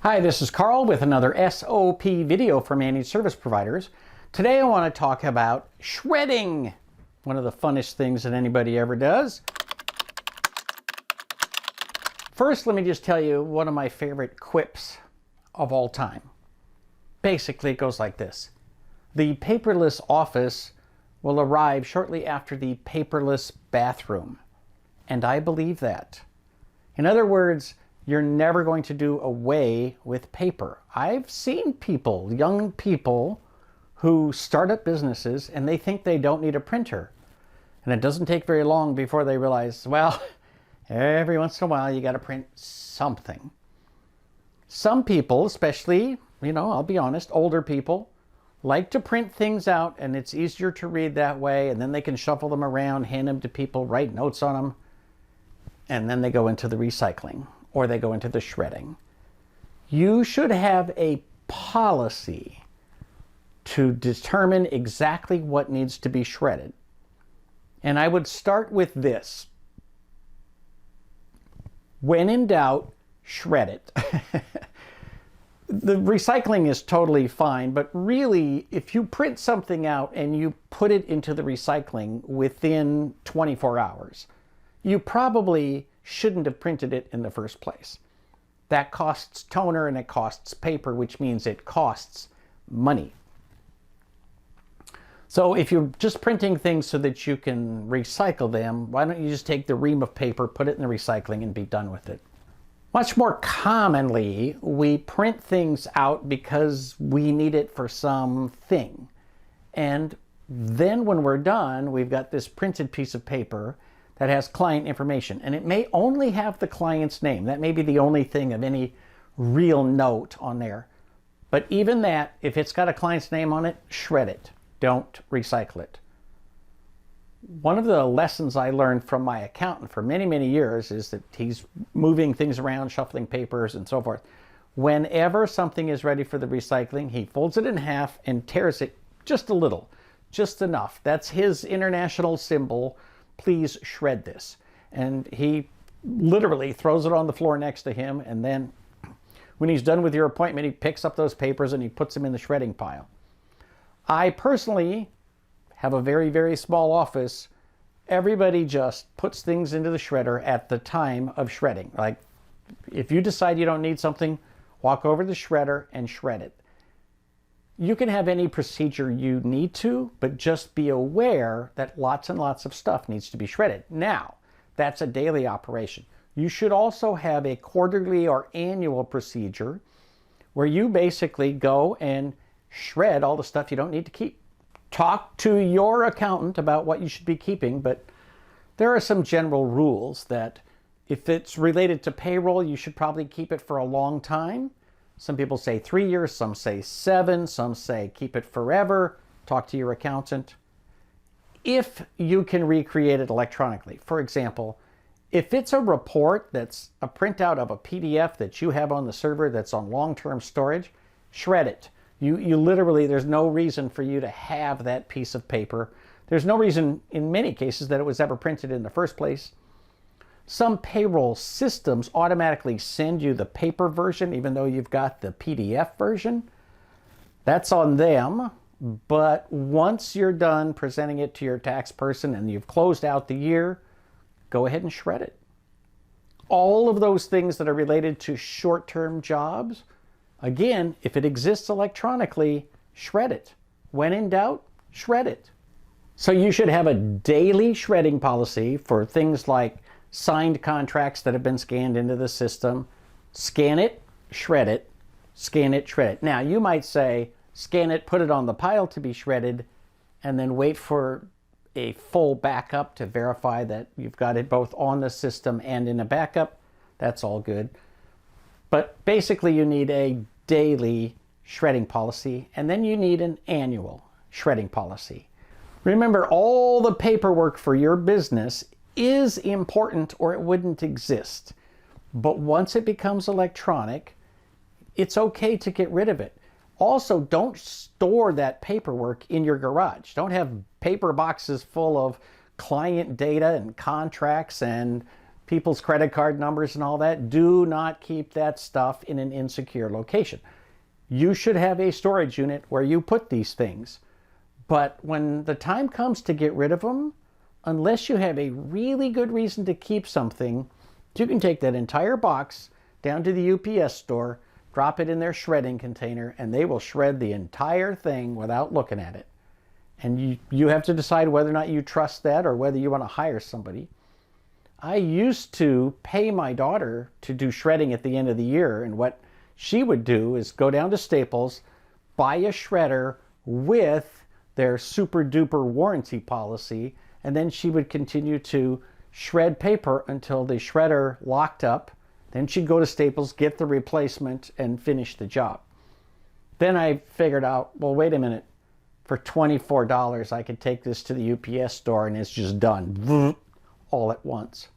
Hi, this is Carl with another SOP video for managed service providers. Today I want to talk about shredding, one of the funnest things that anybody ever does. First, let me just tell you one of my favorite quips of all time. Basically, it goes like this. The paperless office will arrive shortly after the paperless bathroom. And I believe that. In other words, you're never going to do away with paper. I've seen people, young people, who start up businesses and they think they don't need a printer. And it doesn't take very long before they realize, well, every once in a while you got to print something. Some people, especially, I'll be honest, older people, like to print things out and it's easier to read that way, and then they can shuffle them around, hand them to people, write notes on them, and then they go into the recycling. Or they go into the shredding. You should have a policy to determine exactly what needs to be shredded. And I would start with this. When in doubt, shred it. The recycling is totally fine, but really, if you print something out and you put it into the recycling within 24 hours, you probably shouldn't have printed it in the first place. That costs toner and it costs paper, which means it costs money. So if you're just printing things so that you can recycle them, why don't you just take the ream of paper, put it in the recycling, and be done with it? Much more commonly, we print things out because we need it for something. And then when we're done, we've got this printed piece of paper that has client information, and it may only have the client's name. That may be the only thing of any real note on there. But even that, if it's got a client's name on it, shred it. Don't recycle it. One of the lessons I learned from my accountant for many, many years is that he's moving things around, shuffling papers and so forth. Whenever something is ready for the recycling, he folds it in half and tears it just a little, just enough. That's his international symbol. Please shred this. And he literally throws it on the floor next to him, and then when he's done with your appointment, he picks up those papers and he puts them in the shredding pile. I personally have a very, very small office. Everybody just puts things into the shredder at the time of shredding. Like, if you decide you don't need something, walk over to the shredder and shred it. You can have any procedure you need to, but just be aware that lots and lots of stuff needs to be shredded. Now, that's a daily operation. You should also have a quarterly or annual procedure where you basically go and shred all the stuff you don't need to keep. Talk to your accountant about what you should be keeping, but there are some general rules that if it's related to payroll, you should probably keep it for a long time. Some people say 3 years, some say 7, some say keep it forever. Talk to your accountant. If you can recreate it electronically, for example, if it's a report that's a printout of a PDF that you have on the server that's on long-term storage, shred it. You literally, there's no reason for you to have that piece of paper. There's no reason in many cases that it was ever printed in the first place. Some payroll systems automatically send you the paper version, even though you've got the PDF version. That's on them. But once you're done presenting it to your tax person and you've closed out the year, go ahead and shred it. All of those things that are related to short-term jobs, again, if it exists electronically, shred it. When in doubt, shred it. So you should have a daily shredding policy for things like signed contracts that have been scanned into the system. Scan it, shred it, scan it, shred it. Now, you might say, scan it, put it on the pile to be shredded, and then wait for a full backup to verify that you've got it both on the system and in a backup. That's all good. But basically, you need a daily shredding policy, and then you need an annual shredding policy. Remember, all the paperwork for your business is important or it wouldn't exist. But once it becomes electronic, it's okay to get rid of it. Also, don't store that paperwork in your garage. Don't have paper boxes full of client data and contracts and people's credit card numbers and all that. Do not keep that stuff in an insecure location. You should have a storage unit where you put these things. But when the time comes to get rid of them, unless you have a really good reason to keep something, you can take that entire box down to the UPS store, drop it in their shredding container, and they will shred the entire thing without looking at it. And you have to decide whether or not you trust that or whether you want to hire somebody. I used to pay my daughter to do shredding at the end of the year, and what she would do is go down to Staples, buy a shredder with their super duper warranty policy, and then she would continue to shred paper until the shredder locked up. Then she'd go to Staples, get the replacement, and finish the job. Then I figured out, well, wait a minute. For $24, I could take this to the UPS store and it's just done all at once.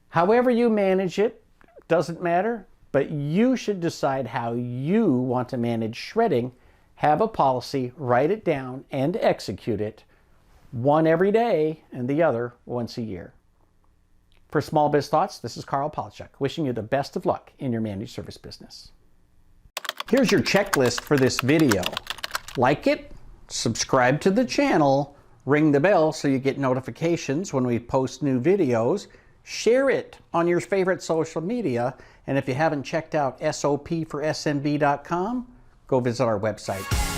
However you manage it, doesn't matter, but you should decide how you want to manage shredding. Have a policy, write it down, and execute it. One every day and the other once a year. For Small Biz Thoughts, this is Carl Palachuk, wishing you the best of luck in your managed service business. Here's your checklist for this video. Like it, subscribe to the channel, ring the bell so you get notifications when we post new videos, share it on your favorite social media, and if you haven't checked out SOP for SMB.com, go visit our website.